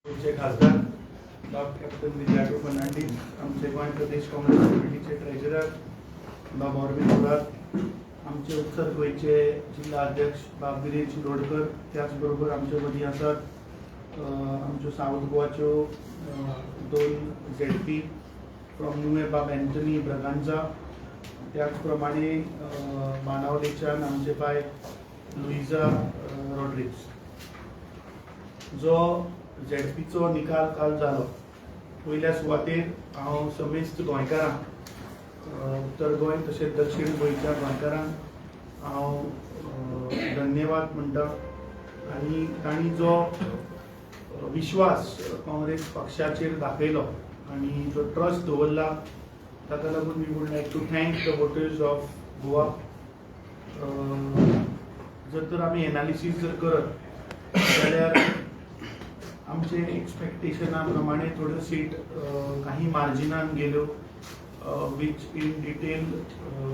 आमचे खासदार doctor captain विजयाटो Fernandes, आमचे गोंय प्रदेश काँग्रेस कमिटीचे ट्रेजरर बाब अरविंद थोरात, आमचे उत्तर गोयचे जिल्हा अध्यक्ष बाब गिरीश शिरोडकर, त्याचबरोबर आमचे मदीं आसात आमच्यो साऊथ गोवाच्यो दोन ZP फ्रॉम नुवे बाब एंथनी ब्रगांजा, त्याचप्रमाणे बाणावलेच्यान आमचे बाय लुइजा रॉड्रिग्स. जो ZPचो निकाल काल जालो, पयल्या सुवातेर हांव समेस्त गोंयकारांक, उत्तर गोंय तशेंच दक्षिण गोंयच्या गोंयकारांक हांव धन्यवाद म्हणटा. आनी तांणी जो विश्वास काँग्रेस पक्षाचेर दाखयलो आनी जो ट्रस्ट दवरला, ताका लागून we would like to thank the voters of Goa. जर तर आमी एनालिसीस जर करत जाल्यार आमचे एक्सपेक्टेशना प्रमाणे थोड्यो सीट काही मार्जिनान गेल्यो, which in detail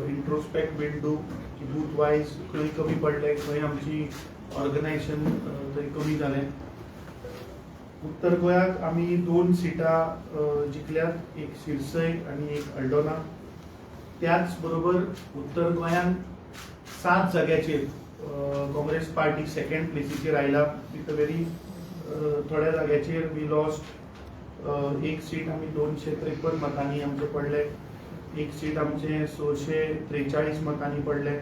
introspect will do की बूथ वायज खंय कमी पडले, खंय आमची ऑर्गनायझेशन थंय कमी जालें. उत्तर गोंयाक आमी दोन सिटां जिखल्यात, एक शिरसय आनी एक हल्डोना. त्याच बरोबर उत्तर गोंयान 7 जाग्याचेर काँग्रेस पार्टी सेकंड प्लेसीचेर आयला. विथ अ व्हेरी थोड्या जाग्याचेर वी लॉस्ट एक सीट आमी 253 मतांनी आमचे पडले, एक सीट आमचे 643 मतांनी पडले,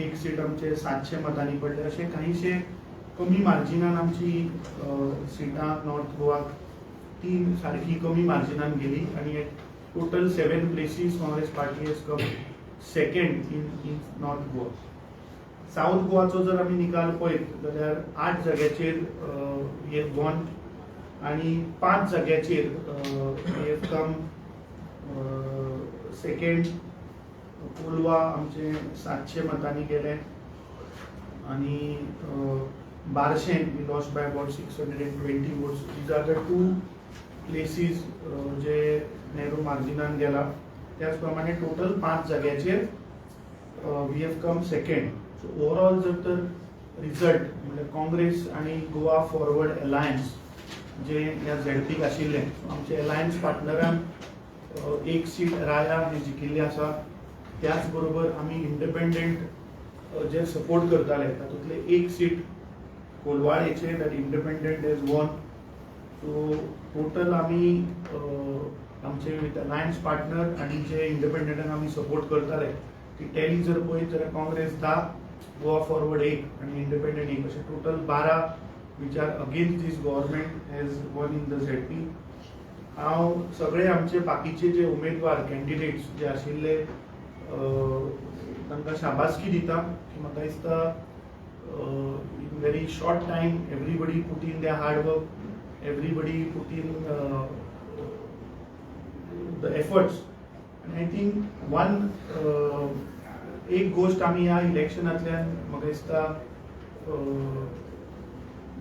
एक सीट आमचे 700 मतांनी पडले. असे काहीशे कमी मार्जिनान आमची सिटां नॉर्थ गोवाक 3 सारखी कमी मार्जिनान गेली आनी total 7 places Congress party has come second in North Goa. South गोवाचो जर आमी निकाल पळयत जाल्यार 8 जाग्याचेर हे वॉन आनी 5 जाग्याचेर हे कम सेकंड. कोलवा आमचे 700 मतांनी गेले आनी बारशें we lost by about 620 votes. These are the 2 places जे नॅरो मार्जिनान गेला. त्याचप्रमाणे टोटल 5 जाग्याचेर we have come second. So overall जर तर रिजल्ट म्हणजे काँग्रेस आणि गोवा फॉरवर्ड अलायन्स जे ह्या ZPक आशिल्ले, आमचे अलायन्स पार्टनरान एक सीट राया हे जिखिल्ले आसा. त्याच बरोबर आमी इंडिपेंडंट जे सपोर्ट करताले तातूंतले एक सीट कोलवाळेचे that independent has won. So total आमी आमचे विथ अलायन्स पार्टनर आनी जे इंडिपेंडंटांक आमी सपोर्ट करताले ती टॅली जर पळयत जाल्यार काँग्रेस 10, गोवा फॉरवर्ड 1 आनी इंडिपेंडंट 1 अशे total 12 which are against these government has won in the ZP. हांव सगळे आमचे बाकीचे जे उमेदवार कॅन्डिडेट्स जे आशिल्ले तांकां शाबासकी दिता की म्हाका दिसता in very short time everybody put in their hard work, everybody put in the efforts. आनी आय थिंक वन एक गोष्ट आमी ह्या इलेक्शनांतल्यान म्हाका दिसता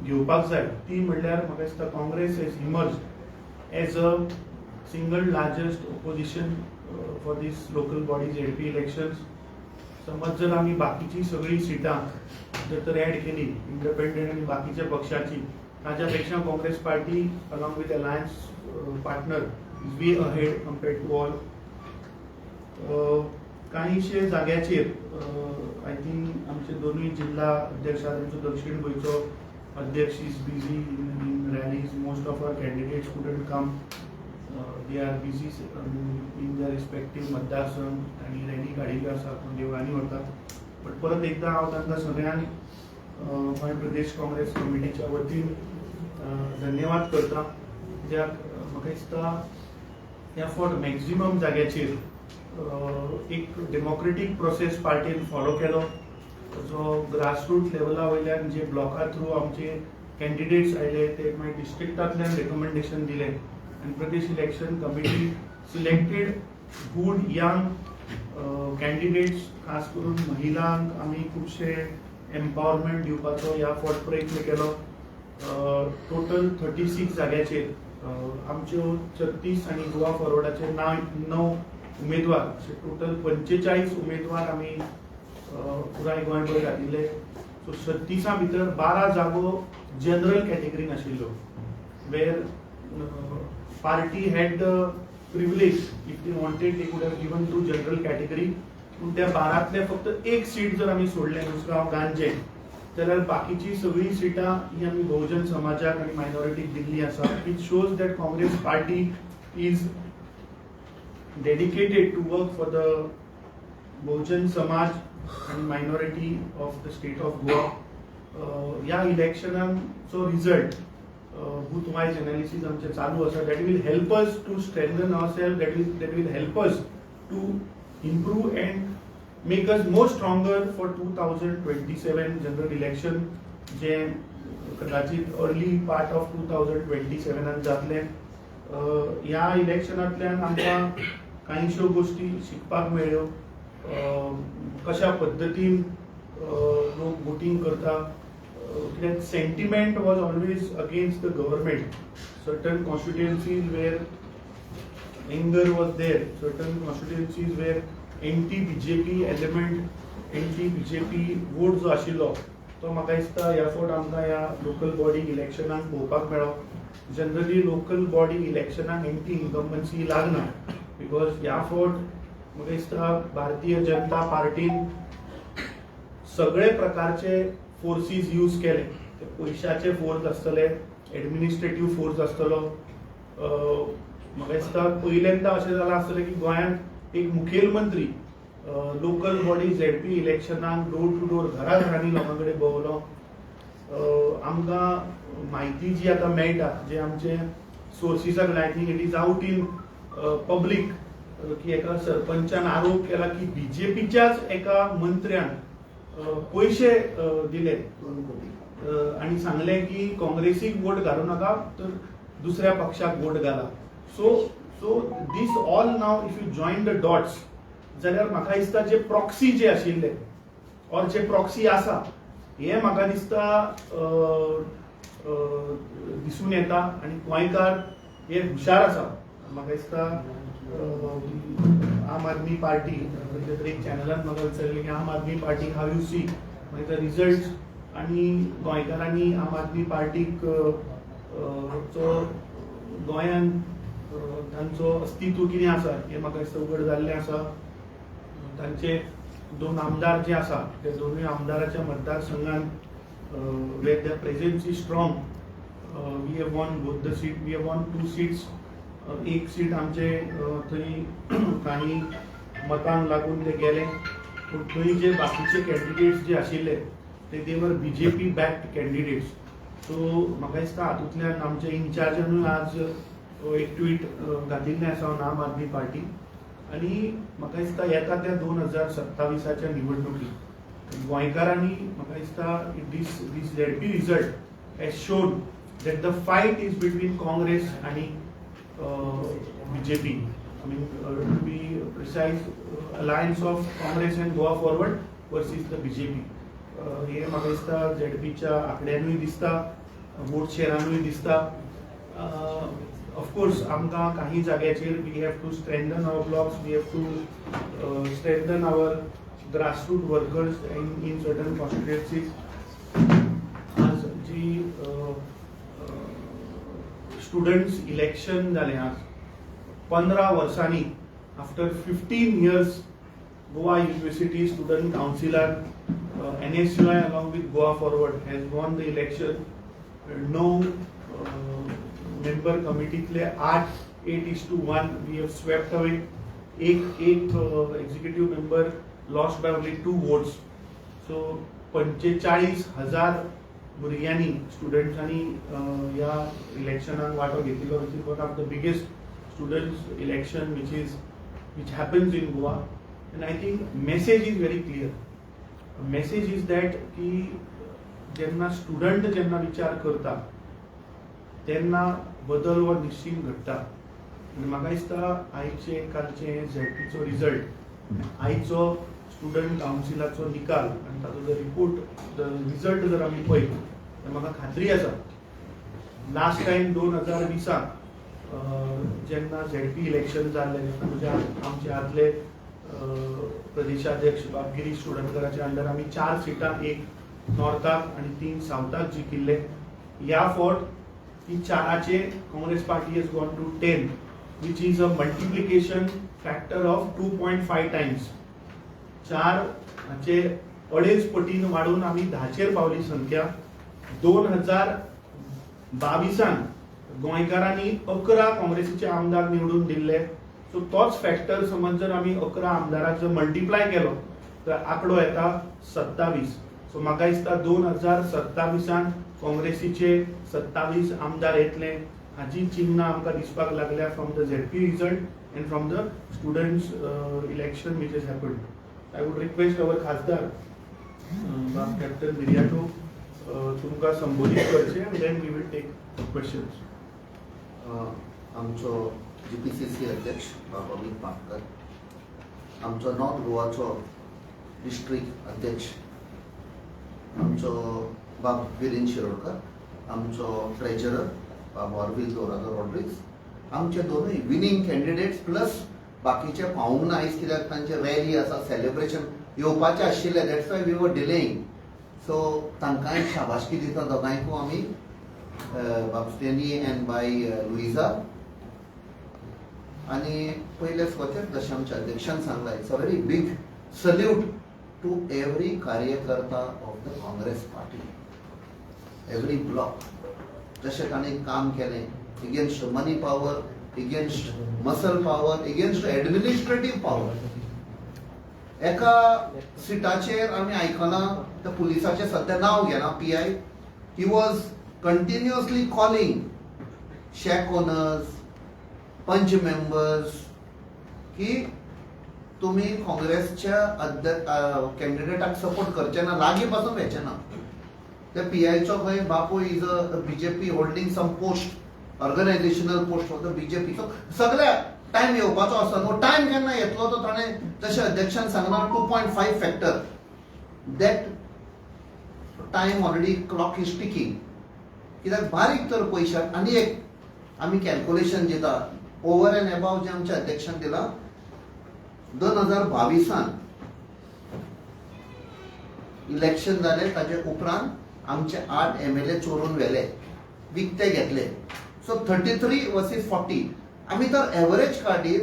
घेवपाक जाय, ती म्हणल्यार म्हाका दिसता Congress has emerged as a single largest opposition for these local body ZP elections. समज जर आमी बाकीची सगळी सिटां जर तर ऍड केली इंडिपेंडंट आनी बाकीच्या पक्षाची, ताच्या पेक्षा Congress party along with alliance partner is way ahead compared to all. काहीशे जाग्याचेर आय थिंक आमचे दोनूय जिल्हा अध्यक्ष आमचो दक्षिण गोंयचो अध्यक्ष is busy in rallies. Most of our candidates couldn't come, they are busy in their respective मतदारसंघ आनी रॅली काडिल्ल्यो आसा, पूण देवळांनी वतात. बट परत एकदां हांव तांकां सगळ्यांक गोंय प्रदेश काँग्रेस कमिटीच्या वतीन धन्यवाद करता. कित्याक म्हाका दिसता ह्या फावट मॅक्झिमम जाग्याचेर एक डेमोक्रेटीक प्रोसेस पार्टीन फॉलो केलो. जो ग्रासरूट लेवला वयल्यान जे ब्लॉका थ्रू आमचे कॅन्डिडेट्स आयले ते मागीर डिस्ट्रिक्टांतल्यान रेकमेंडेशन दिलें आनी प्रदेश election committee selected good young candidates, खास करून महिलांक आमी खुबशे एम्पावरमेंट दिवपाचो ह्या फावट प्रयत्न केलो. टोटल 36 जाग्याचेर आमच्यो 36 आनी गोवा फॉरवर्डाचे 9 उमेदवार असे टोटल 45 उमेदवार आमी पुराय गोंयभर घातिल्ले. सो 36 भितर 12 जागो जनरल कॅटेगरीन आशिल्ल्यो where party had the privilege, if they wanted they could have given to general category. पूण त्या 12तले फक्त एक सीट जर आमी सोडलें उसगांव गांजे जाल्यार बाकीची सगळी सिटां ही आमी बहुजन समाजाक आनी मायनॉरिटीक दिल्ली आसा, which shows that Congress party is dedicated to work for the Bahujan Samaj and minority of the state of Goa. ह्या इलेक्शनाचो रिजल्ट booth wise analysis आमचे चालू आसा, that will help us to strengthen ourselves, that will help us to improve and make us more stronger for 2027 general election जे कदाचित early part of 2027 जातले. ह्या इलेक्शनांतल्यान आमकां कांयश्यो गोष्टी शिकपाक मेळ्ळ्यो, कशा पद्दतीन लोक वोटिंग करता. That sentiment was always against the government. Certain constituencies where anger was there, certain constituencies where anti-BJP element, anti-BJP vote जो आशिल्लो तो म्हाका दिसता ह्या फावट आमकां ह्या लोकल बॉडी इलेक्शनाक पळोवपाक मेळ्ळो. जनरली लोकल बॉडी इलेक्शनाक एंटी इन्कम्बन्सी लागना, बिकॉज ह्या फावट म्हाका दिसता भारतीय जनता पार्टीन सगळे प्रकारचे फोर्सीस यूज केले. पयशाचे फोर्स आसतले, एडमिनिस्ट्रेटिव्ह फोर्स आसतलो. म्हाका दिसता पयल्यांदा अशें जालां आसतलें की गोंयांत एक मुखेलमंत्री लोकल बॉडी झेडपी इलेक्शनाक डोर टू डोर घरांनी लोकां कडेन भोंवलो. आमकां म्हायती जी आतां मेळटा, जे आमचे सोर्सीसाक like it is out in public की एका सरपंचान आरोप केला की बीजेपीच्याच एका मंत्र्यान पैसे दिले आणि सांगले की काँग्रेसीक वोट घालू नका तर दुसऱ्या पक्षाक वोट घाला. So this all now if you join the dots जाल्यार म्हाका दिसता जे प्रॉक्सी जे आशिल्ले और जे प्रॉक्सी आसा हे म्हाका दिसता दिसून येता आणि गोंयकार हे हुशार आसा. म्हाका दिसता आम आदमी पार्टी एक चॅनलान म्हाका विचारलें की आम आदमी पार्टी हाव यू सी मागीर रिजल्ट्स आनी गोंयकारांनी आम आदमी पार्टीक गोंयांत तांचो अस्तित्व कितें आसा हें म्हाका दिसता उघड जाल्लें आसा. तांचे 2 आमदार जे आसा ते दोनूय आमदाराच्या मतदारसंघात where the presence is strong. We have won both the seat, we have won 2 seats. एक सीट आमचे थंय काही मतांक लागून ते गेले, पूण थंय जे बाकीचे कॅन्डिडेट्स जे आशिल्ले ते देवर बीजेपी बॅक्ड कॅन्डिडेट्स. सो म्हाका दिसता हातूंतल्यान आमच्या इन्चार्जानूय आज एक ट्वीट घातिल्लें आसा ऑन आम आदमी पार्टी. आनी म्हाका दिसता येता त्या 2027च्या निवडणुकीत गोंयकारांनी म्हाका दिसता दीस ZP result has shown that the fight is between Congress आनी BJP. I mean, to be precise, alliance of Congress and Goa Forward versus the BJP. हे म्हाका दिसता झेडपीच्या आंकड्यांनूय दिसता, वोट शेअरानूय दिसता. ऑफकोर्स आमकां काही जाग्याचेर we have to strengthen our blocks, we have to strengthen our grassroot workers in certain constituencies. आज जी स्टुडंट्स इलेक्शन जालें आज 15 वर्सांनी after 15 years Goa University Student Councilar NSUI along with Goa Forward has won the election. 9 member committeetले 8:1 we have swept away. एक executive member lost by only 2 votes. So 45,000 भुरग्यांनी स्टुडंट्सांनी ह्या इलेक्शनाक वांटो घेतिल्लो. Which is one of the biggest students election which happens in Goa. And I think message is very clear. Message is that की जेन्ना student जेन्ना विचार करता तेन्ना बदल हो निश्चित घडटा. आनी म्हाका दिसता आयचे कालचे झेडपीचो रिजल्ट, आयचो स्टुडंट कावन्सिलाचो निकाल आनी ताचो जर रिपोर्ट रिजल्ट जर आमी पळयत तर म्हाका खात्री आसा लास्ट टायम 2020 जेन्ना झेडपी इलेक्शन जाल्लें तेन्ना आमचे आदले प्रदेशाध्यक्ष गिरीश चोडणकराच्या अंडर आमी 4 सिटां, एक नॉर्थाक आनी 3 सावथाक जिखिल्ले. ह्या फावट की 4चे Congress party has gone to 10, which is a multiplication factor of 2.5 times. 4चे अडेच पटीन वाढून आम्ही 10चेर पावली संख्या. 2022 गोंयकारांनी 11 काँग्रेसीचे आमदार निवडून दिल्ले. सो तोच फॅक्टर समज जर आम्ही 11 आमदारांक जर मल्टिप्लाय केलो तर आंकडो येता 27. सो म्हाका दिसता 2027 काँग्रेसीचे 27 आमदार येतले हाची चिन्ह आमकां दिसपाक लागल्या from the ZP result and from the students election which is happened. I would request our खासदार कॅप्टन बिर्याटो तुमकां संबोधीत करचे and then we will take questions. आमचो GPCC अध्यक्ष बाब अमित पाटकर, आमचो नॉर्थ गोवाचो डिस्ट्रिक्ट अध्यक्ष आमचो बाब विरेन शिरोडकर, आमचो ट्रेजरर बाब ऑरविल दोरादो रॉड्रिक्स, आमचे दोनूय विनिंग कॅन्डिडेट्स प्लस बाकीचे पावूंक ना आयज कित्याक तांचे रॅली आसा, सेलिब्रेशन येवपाचे आशिल्ले, that's why we were delaying. So तांकांय शाबासकी दिता दोगांयकू आमी, बाब स्टेनी एंड बाय लुइजा. आणि पहिले स्वतंत्र जशें आमच्या अध्यक्षान सांगला, it's a very big salute to every karyakarta of the Congress party, every block. जशें ताणें काम केलें against money power, against muscle power, against administrative power. एका सिटाचेर आमी आयकलां त्या पुलिसाचें सद्या नांव घेना, PI, he was continuously calling shake owners, पंच मेंबर्स की तुम्ही काँग्रेसच्या कॅन्डिडेटाक सपोर्ट करचे ना, लागीं पासून व्हेचे ना. त्या PIचो खंय बापूय is a BJP holding some post, organisational post of the BJP. So सगळ्या टाइम येवपाचो आसा न्हू. टाइम केन्ना येतलो तो ताणें जशें अध्यक्षान सांगला 2.5 factor. That time already clock is ticking. कित्याक बारीक तर पयशांक आनी एक आमी कॅल्क्युलेशन दिता ओवर एंड अबाव जे आमच्या अध्यक्षान दिला. 2022 इलेक्शन जालें, ताचे उपरांत आमचे 8 MLA चोरून व्हेले, विकते घेतले. So 33 versus 40. आमी तर एव्हरेज काडीत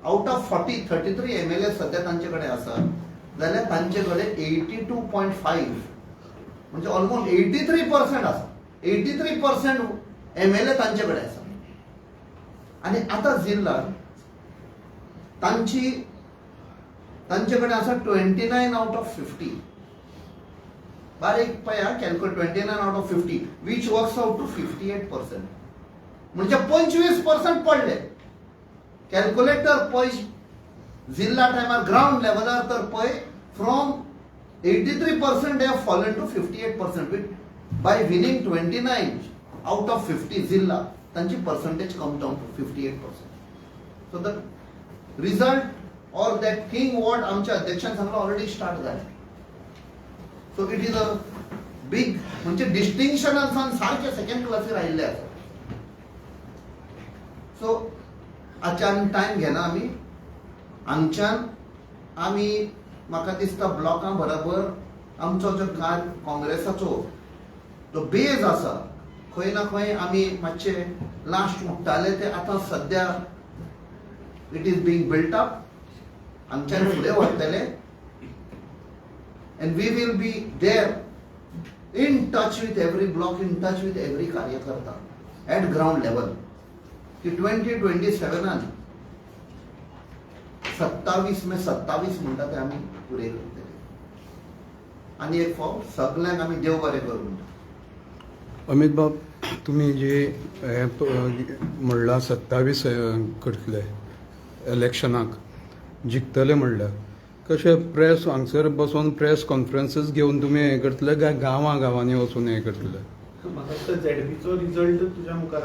आउट ऑफ 40 33 MLA सध्या तांचे कडेन आसा जाल्यार तांचे कडेन 82.5 म्हणजे ऑलमोस्ट 83% आसा. 83% MLA तांचे कडेन आसा. आणि आता जिल्ह्यात तांचे कडेन आसा 29 आउट ऑफ 50. बारीक पळया calculate 29 out of 50 which works out to 58%. म्हणजे 25% पडले. कॅल्क्युलेटर पळय जिल्हा टायमार ग्राउंड लेवलार तर पळय from 83% they have fallen to 58%. By winning 29 out of 50 जिल्हा तांची percentage come down to 58%. So the result or that king ward आमच्या अध्यक्षान सांगला ऑलरेडी स्टार्ट जाले. So it is a big म्हणजे डिस्टिंक्शनान सारखे सेकंड क्लासीर आयिल्ले आसा. सो आजच्यान टाइम घेना आमी हांगच्यान आमी म्हाका दिसता ब्लॉकां बरोबर आमचो जो काँग्रेसाचो जो बेज आसा खंय ना खंय आमी मातशे लास्ट उठ्ठाले ते आतां सद्या it is being built up. हांगच्यान फुडें वतले and we will be there in touch with every block, in touch with every कार्यकर्ता एट ग्राउंड लेवल की 2027 27 में 27 म्हणटा ते आमी पुरे करतले. आनी एक फावट सगळ्यांक आमी देव बरें करूं म्हणटा. अमित बाब, तुम्ही जे म्हणला 27 करतले इलेक्शनाक जिखतले म्हणल्यार कशें प्रेस हांगसर बसून प्रेस कॉन्फरन्सीस घेवन तुमी हें करतले काय गांवांनी वचून हें करतले? म्हाका दिसता ZPचो रिजल्ट तुज्या मुखार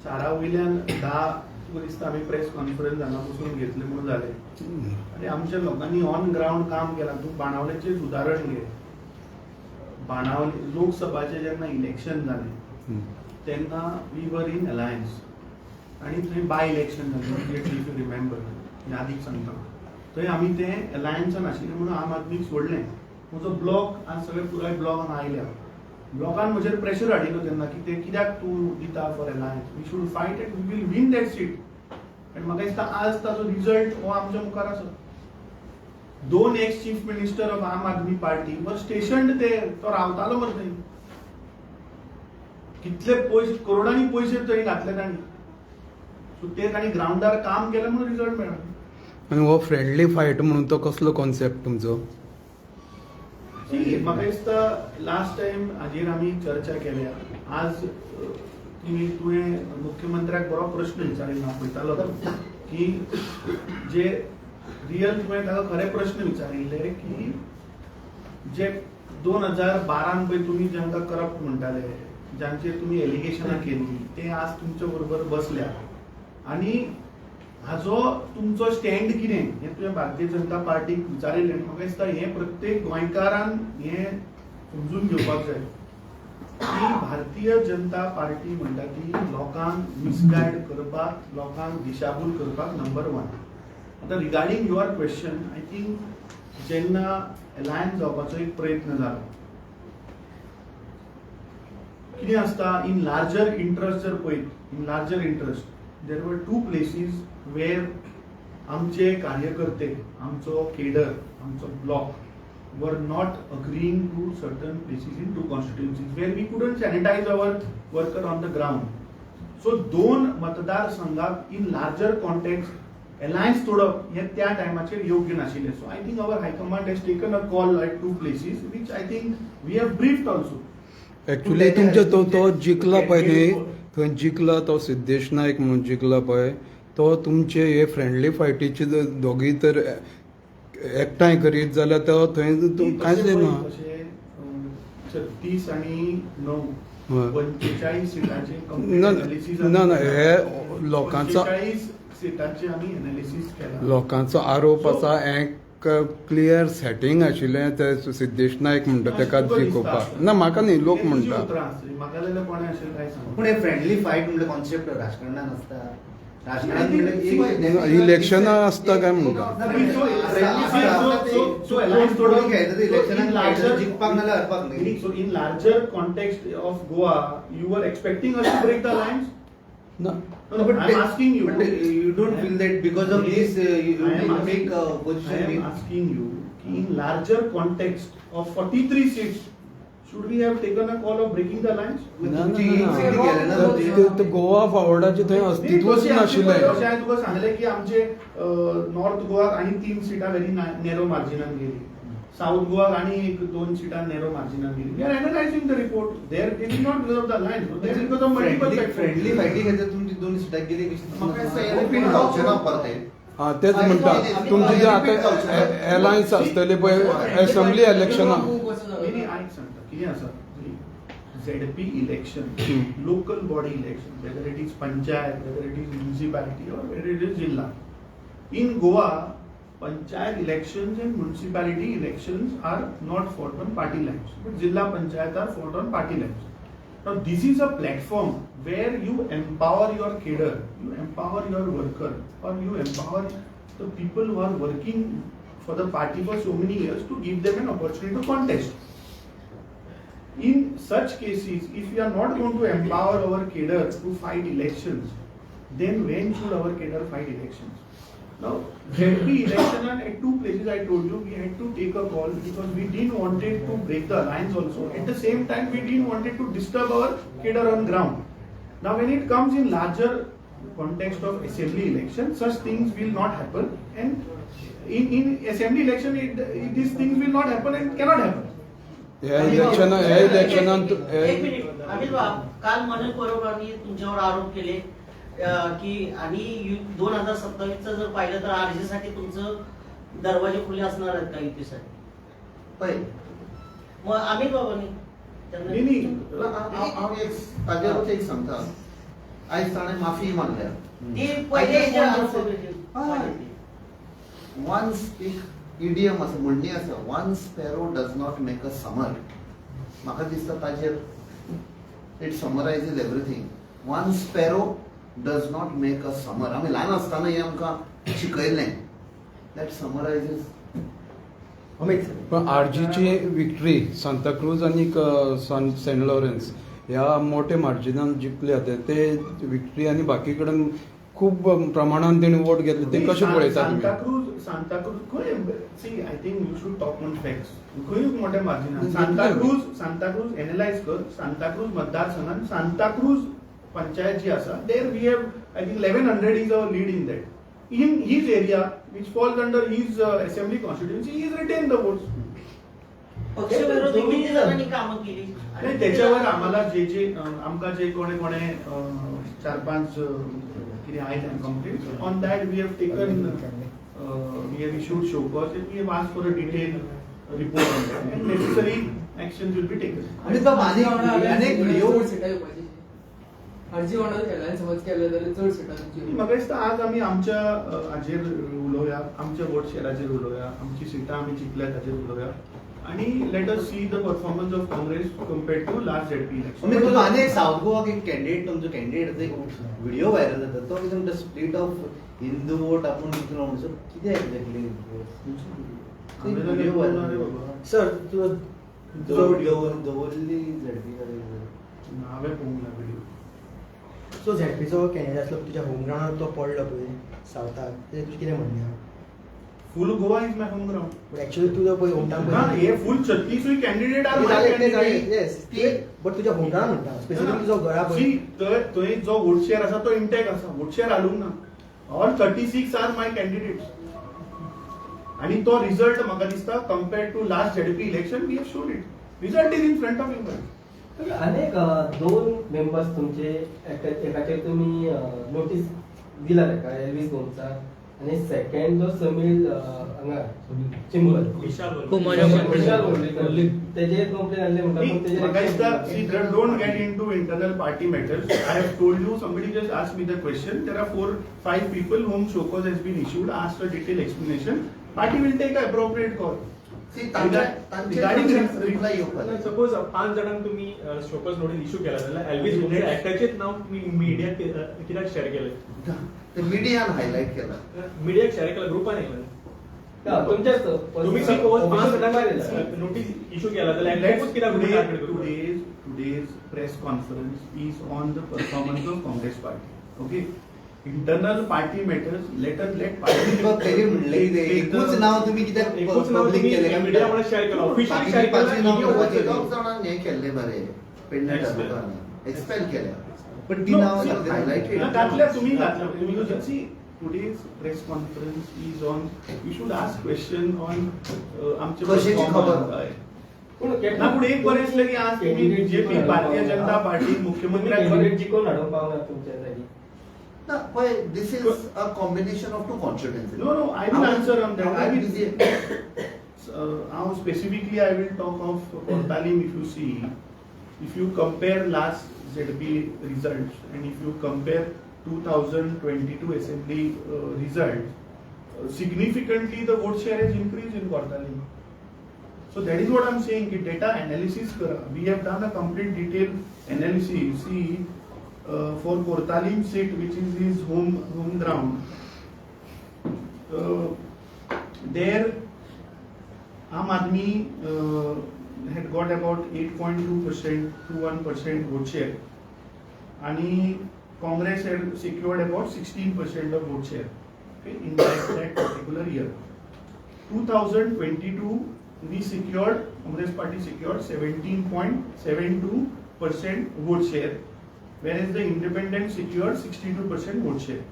4 वयल्यान 10 दिसता आमी प्रेस कॉन्फरन्स हांगा बसून घेतले म्हणून जाले. आनी आमच्या लोकांनी ऑन ग्राउंड काम केलां. तूं बाणावलेचें उदाहरण घे. बाणावले लोकसभाचें जेन्ना इलेक्शन जालें तेन्ना वी वर इन अलायन्स आनी थंय बाय इलेक्शन जालें. इफ यू रिमेंबर, यादीक सांगता, थंय आमी तें अलायन्सान आशिल्लें म्हणून आम आदमीक सोडलें. म्हजो ब्लॉक आज सगळे पुराय ब्लॉक हांगा आयल्या. लोकांनी म्हजेर प्रेशर हाडिल्लो तेन्ना की ते कित्याक तूं दिता for alliance, we should fight it, we will win that seat. आनी म्हाका दिसता आज ताजो रिजल्ट हो आमच्या मुखार आसा. 2 एक्स चीफ मिनिस्टर ऑफ आम आदमी पार्टी वर स्टेशन्ड ते, तो रावतालो मरे थंय. कितले पयशे, करोडांनी पयशे थंय घातले तांणी. सो ते तांणी ग्राउंडार काम केलें म्हणून रिजल्ट मेळ्ळा. आनी हो फ्रेंडली फायट म्हणून तो कसलो कॉन्सेप्ट तुमचो? म्हाका दिसता लास्ट टायम हाजेर आमी चर्चा केल्या. आज तुवें मुख्यमंत्र्याक बरो प्रश्न विचारिल्लो, पळयतालो की जे रियल, तुवें ताका खरे प्रश्न विचारिल्ले की जे 2012 पळय तुमी जांकां करप्ट म्हणटाले, जांचेर तुमी एलिगेशनां केल्ली, ते आज तुमचे बरोबर बसल्या. आनी हाजो तुमचो स्टँड कितें हें तुवें भारतीय जनता पार्टीक विचारिल्लें. म्हाका दिसता हें प्रत्येक गोंयकारान हें समजून घेवपाक जाय की भारतीय जनता पार्टी म्हणटा ती लोकांक मिसगायड करपाक, लोकांक दिशाभूल करपाक नंबर 1. आतां regarding your question, I think जेन्ना अलायन्स जावपाचो एक प्रयत्न जालो, कितें आसता इन लार्जर इंट्रस्ट, जर पळयत इन लार्जर इंट्रस्ट देर वर 2 प्लेसीस वेर आमचे कार्यकर्ते, आमचो केडर, आमचो block were not agreeing to certain places in 2 constituencies where we couldn't sanitise our worker on the ground. So 2 मतदारसंघात इन लार्जर कॉन्टेक्स्ट अलायन्स तोडप हें त्या टायमाचेर योग्य नाशिल्लें. So I think our high command has taken a call at 2 places which I think we have briefed also. Actually तुमचो तो जिखला पळय न्ही, थंय जिखला तो सिद्धेश नायक म्हणून जिखला पळय, तो तुमचे हे फ्रेंडली फायटीचे दोगी तर एकठांय करीत जाल्यार तो थंय कांयच ना. 36 आणि 9 हय. 45 सिटांचे ना ना हे लोकांचो 45 सिटांचे आमी एनालिसीस केला. लोकांचो आरोप आसा हें क्लियर सेटींग आशिल्लें ते सिद्धेश नायक म्हणटा तेका जिखोवपाक. ना म्हाका न्ही, लोक म्हणटा. म्हाका जाल्यार कोणें अशें काय सांगूं. पण हे फ्रेंडली फायट म्हणजे कॉन्सेप्ट राजकारणात असता. राजकारणात म्हणजे इलेक्शनां आसता काय म्हणटा. जिखपाक नाल्यार हरपाक न्ही. So in larger context of Goa, you were expecting us to break the alliance? ना No, but I'm asking you. But you don't feel that because of this you I am will make a I position. am asking you, in larger context of 43 seats, should we have taken a call of breaking the alliance? तुमची एक seat गेले ना ते गोवा फॉरवर्डाचे थंय अस्तित्वच नाशिल्लें. अशें हांवें तुका सांगलें की आमचे नॉर्थ गोवाक आनी 3 सिटां व्हेरी नॅरो मार्जिनान गेली, साउथ गोवाक आनी 1-2 सिटां नॅरो मार्जिनान गेली. We are analysing the report. There they will not because of the alliance, there because of multiple friendly फायटी घेतली तुमची 2 सीटाक गेली म्हाका दिसता हे रिपीट जावचें ना परते. तेच म्हणटा तुमचे जे आतां अलायन्स आसतले पळय असेंब्ली इलेक्शनां, आयक सांगता कितें आसा, ZP election, local body election, whether it is panchayat, whether it is municipality or whether it is zilla. In Goa panchayat elections and municipality elections are not fought on party lines, but Jilla Panchayat are fought on party lines. Now this is a platform where you empower your cadre, you empower your worker, or you empower the people who are working for the party for so many years to give them an opportunity to contest. In such cases, if we are not going to empower our cadre to fight elections, then when should our cadre fight elections? Now, ZP election and at 2 places I told you we had to take a call because we didn't wanted to break the alliance also. At the same time, we didn't wanted to disturb our cadre on ground. Now, when it comes in larger context of assembly election, such things will not happen. And in assembly election, these things will not happen and cannot happen. ह्या इलेक्शनांत एक minute Anil बाब, काल मनोज परबरांनी तुमच्यावर आरोप केले की आणि 2027चं जर पाहिलं तर आरजेसाठी तुमचं दरवाजे खुले असणार आहेत का युतीसाठी? पळय मग अमित बाबांनी नाही हांव एक ताजेरूच एक सांगता. आयज ताणें माफी मागल्या. ते पहिले I just want to जे वन एक इडियम आसा, म्हणणी आसा, one sparrow does not make a summer. म्हाका दिसता ताजेर it summarises everything. One sparrow does not make a summer. आमी ल्हान आसतना हें आमकां शिकयल्लें. That summarises Amit sir. पण आरजीची विक्ट्री सांताक्रूज आणि सेंट लॉरेन्स ह्या मोठ्या मार्जिनान जिंकल्या ते विक्ट्री आणि बाकी कडेन खूप प्रमाणात तेणी वोट घेतले ते कशे पळयता तुम्ही सांताक्रूज खंय C I think you should talk on facts खंय मोठ्या मार्जिनान सांताक्रूज एनालायज कर. सांताक्रूज मतदारसंघात सांताक्रूज पंचायत जी आसा there we have I think 1100 is our lead in that. In his area, which falls under his assembly constituency, he has retained the votes. पक्षविरोधी किती जणांनी कामं केली आणि त्याच्यावर आम्हाला जे आमका जे कोणे 4-5 किती आहेत complaint on that we have taken we have issued show cause and we have asked for a detail report on that and necessary action will be taken. Amit बाब अनेक व्हिडिओ अर्जी वांगडा केला समज केले जाल्यार चड सिटांची म्हाका दिसता आज आमी आमच्या हाजेर उलोवया, आमच्या वोट शेअराचेर उलोवया, आमची सिटां आमी जिखल्यात ताचेर उलोवया आणि let us see the performance of Congress compared to last ZP election. Amit बाब आनी एक साऊथ गोवाक एक कॅन्डिडेट तुमचो कॅन्डिडेट एक व्हिडिओ व्हायरल जाता तो कितें म्हणटा स्प्लिट ऑफ हिंदू वोट आपूण जिखलो म्हणून कितें एक्झॅक्टली व्हिडिओ व्हायरल सर तुजो जो व्हिडिओ दवरली झेडपी हांवें पळोवंक ना व्हिडिओ. सो झेडपीचो कॅन्डिडेट आसलो तुज्या होम ग्राउंडार तो पडलो पळय सावथाक ते तुजें कितें म्हणणें आहा? Full Goa is my home ground. But actually तुजो पळय होम टाउन ना हे full 36 candidate are my candidate. Yes but तुज्या होम ग्राउंड म्हणटा स्पेसिफिकली तुजो घरा सी पळय थंय जो वोट शेअर आसा तो इंटॅक्ट आसा. वोट शेअर हालूंक ना. ऑल 36 आर माय कॅन्डिडेट्स आणि तो रिझल्ट म्हाका दिसता compared to last ZP election we have showed it. Result is in front of you. अनेक 2 मेंबर्स तुमचे एकाचेर तुम्ही नोटीस दिला तेका एल्विस गोमचा आणि सेकंड जो समीर हांगा चिंबल विशाल कोल्हे तेजेर कंप्लेन आसले म्हणटा म्हाका दिसता see don't get into internal party matters. I have told you somebody just asked me the question. There are 4-5 people whom show cause has been issued, asked a detailed explanation. Party will take an appropriate call. See, Regarding reply येवपाक suppose 5 जाणांक तुम्ही showcase notice issue केला जाल्यार Elvis गोमचे एकट्याचेच नाव तुम्ही media कित्याक share केले? ते मिडियान highlight केला. मिडियाक शेअर केला ग्रुपान येयला तुमच्याच तुम्ही सपोज 5 जाणांक नोटीस इश्यू केला जाल्यार एकट्याकूच कित्याक ग्रुप टार्गेट करू? Today's press conference is on the performance of Congress party. Okay? Internal party matters. Let party. तेणी म्हणले की एकूच नाव तुम्ही कित्याक एकूच नाव पब्लिक तुम्ही केले मीडिया मला शेअर केला ऑफिशियली शेअर केला. 2 जणांनी हे केल्ले बरे पेडणे तालुक्यान एक्सपेल केल्या. पण ती No, नाव see, हायलाइटेड घातल्या तुम्ही see today's press conference is on. You should ask question on आमचे कशाची खबर? ना पुढे एक बरेच की आज तुम्ही बीजेपी भारतीय जनता पार्टी मुख्यमंत्र्यांकडे जिखून हाडून पावना तुमच्यासाठी. ना पण this is a combination of 2 constituency. No, I will answer on that. I will busy. Now specifically I will talk of Portalim. If you see, if you compare last ZP results and if you compare 2022 assembly results, significantly the vote share has increased in Portalim. So that is what I'm saying. कि data analysis करा. We have done a complete detailed analysis. See, for Portalim seat, which is his home ground, there Aam Aadmi had got about 8.2% to 1% vote share, and Congress had secured about 16% of vote share. Okay, in that particular year, 2022, Congress party secured 17.72% vote share, whereas the independent secured 62% vote share.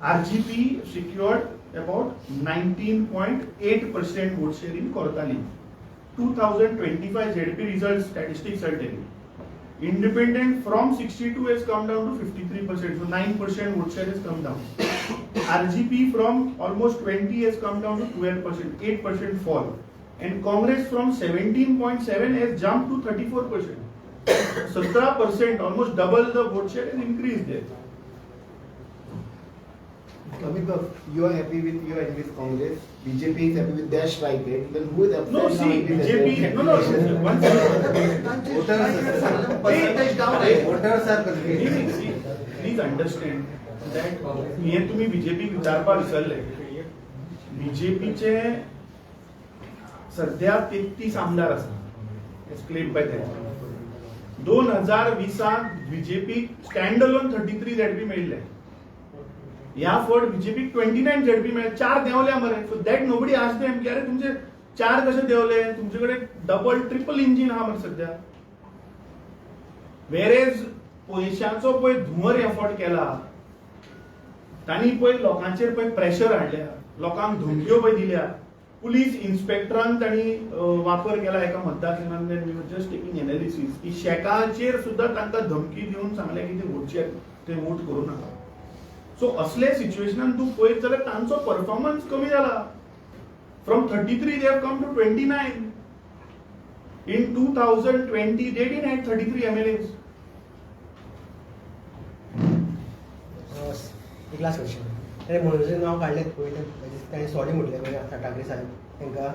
RGP secured about 19.8% vote share in Kortalim. 2025 ZP results statistics are telling. Independent from 62 has come down to 53%, so 9% vote share has come down. RGP from almost 20 has come down to 12%, 8% fall. And Congress from 17.7 has jumped to 34%. 17%, almost double the vote share has increased there. Amit Bab, you are happy with your with Congress. BJP is happy with their strike rate. Then who is upset? No, now see, with this BJP, no, one Percentage down आहे. Voters are confused. Please understand that हे तुम्ही BJP विचारपा विसरले. बीजेपीचे सध्या 33 आमदार आसात as claim by that 2020 BJP stand alone 33 ZP मेळिल्ले ह्या फावट बीजेपी 29 ZP मेळ्ळे 4 देंवल्या मरे so that nobody asked them की अरे तुमचे 4 कशे देंवले तुमचे कडेन डबल ट्रिपल इंजिन आहा मरे सध्या वेरेज पयशांचो पळय धुंवर एफोर्ट केला तांणी पळय लोकांचेर पळय प्रेशर हाडल्या लोकांक धमक्यो पळय दिल्या पुलीस इन्स्पेक्टरान तांणी वापर केला एका मतदारसंघांत जस्ट टेकिंग एनालिसीस की शेकाचेर सुद्दां तांकां धमकी दिवन सांगलें की ते वोटचे ते वोट करूं नाका सो असले सिच्युएशनान तूं पळयत जाल्यार तांचो परफॉर्मन्स कमी जाला from 33 they have come to 29 in 2020 they didn't have 33 MLAs. एक लास्ट क्वेश्चन ते मनोजन नाव काढलें पळय ताणें सॉरी म्हटलें पळय ठाकरे साहेब तांकां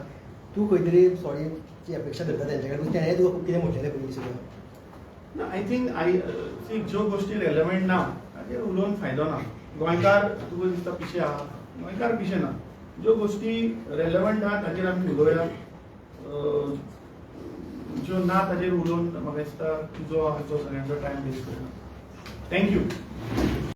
तूं खंय तरी सॉरीची अपेक्षा धरता तेंचे कडेन तेणें तुका कितें म्हटलेलें पयलीं सुद्दां आय थिंक ज्यो गोष्टी रेलेवंट ना ताचेर उलोवन फायदो ना गोंयकार तुका दिसता पिशे आहा गोंयकार पिशे ना ज्यो गोष्टी रेलेवंट आहा ताचेर आमी उलोवया ज्यो ना ताचेर उलोवन म्हाका दिसता तुजो हाचो सगळ्यांचो टायम वेस्ट करना थँक्यू